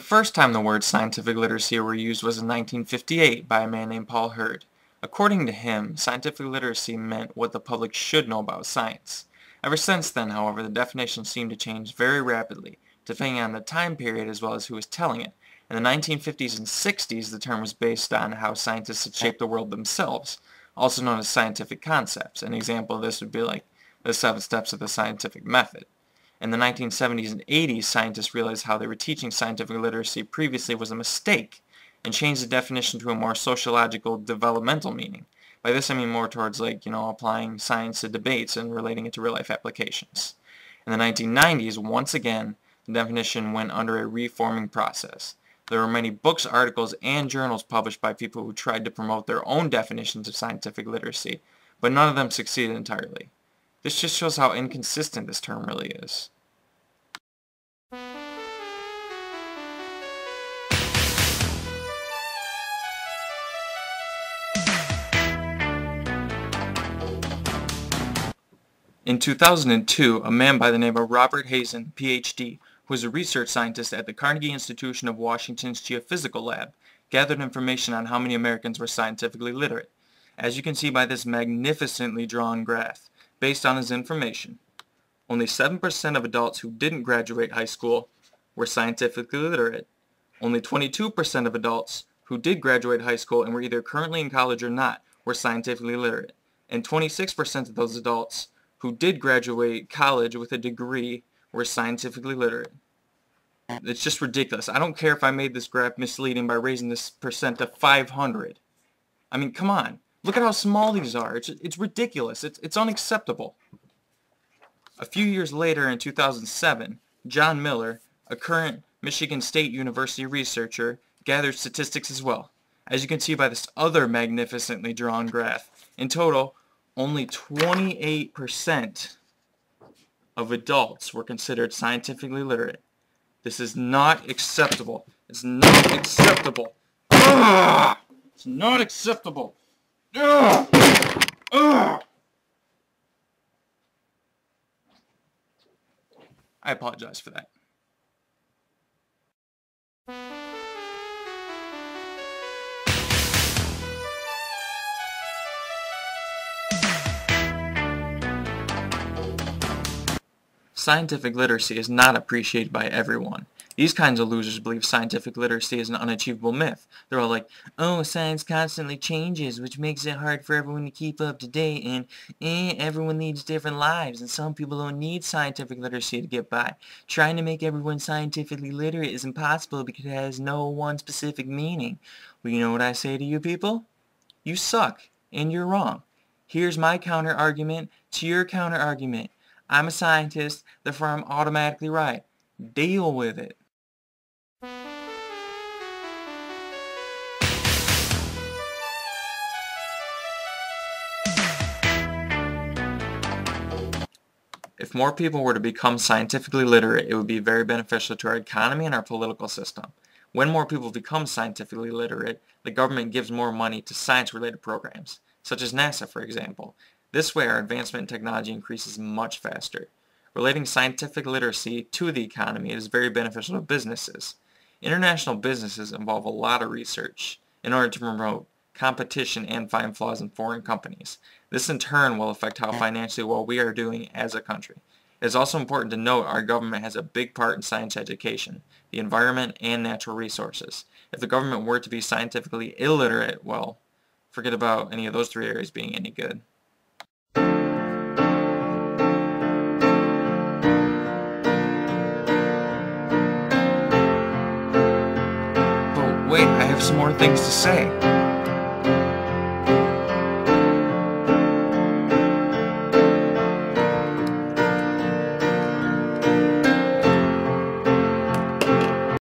first time the words scientific literacy were used was in 1958 by a man named Paul Hurd. According to him, scientific literacy meant what the public should know about science. Ever since then, however, the definition seemed to change very rapidly, depending on the time period as well as who was telling it. In the 1950s and 60s, the term was based on how scientists had shaped the world themselves, also known as scientific concepts. An example of this would be like the 7 steps of the scientific method. In the 1970s and 80s, scientists realized how they were teaching scientific literacy previously was a mistake and changed the definition to a more sociological, developmental meaning. By this I mean more towards applying science to debates and relating it to real-life applications. In the 1990s, once again, the definition went under a reforming process. There were many books, articles, and journals published by people who tried to promote their own definitions of scientific literacy, but none of them succeeded entirely. This just shows how inconsistent this term really is. In 2002, a man by the name of Robert Hazen, Ph.D., who was a research scientist at the Carnegie Institution of Washington's Geophysical Lab, gathered information on how many Americans were scientifically literate. As you can see by this magnificently drawn graph, based on his information, only 7% of adults who didn't graduate high school were scientifically literate. Only 22% of adults who did graduate high school and were either currently in college or not were scientifically literate. And 26% of those adults who did graduate college with a degree were scientifically literate. It's just ridiculous. I don't care if I made this graph misleading by raising this percent to 500. I mean, come on. Look at how small these are. It's ridiculous. It's unacceptable. A few years later, in 2007, John Miller, a current Michigan State University researcher, gathered statistics as well. As you can see by this other magnificently drawn graph, in total, only 28% of adults were considered scientifically literate. This is not acceptable. It's not acceptable. Ugh! It's not acceptable. Ugh! Ugh! I apologize for that. Scientific literacy is not appreciated by everyone. These kinds of losers believe scientific literacy is an unachievable myth. They're all like, oh, science constantly changes, which makes it hard for everyone to keep up to date, and everyone leads different lives, and some people don't need scientific literacy to get by. Trying to make everyone scientifically literate is impossible because it has no one specific meaning. Well, you know what I say to you people? You suck, and you're wrong. Here's my counter-argument to your counter-argument. I'm a scientist, therefore I'm automatically right. Deal with it. If more people were to become scientifically literate, it would be very beneficial to our economy and our political system. When more people become scientifically literate, the government gives more money to science-related programs, such as NASA, for example. This way, our advancement in technology increases much faster. Relating scientific literacy to the economy is very beneficial to businesses. International businesses involve a lot of research in order to promote competition and find flaws in foreign companies. This in turn will affect how financially well we are doing as a country. It is also important to note our government has a big part in science education, the environment, and natural resources. If the government were to be scientifically illiterate, well, forget about any of those 3 areas being any good. But wait, I have some more things to say.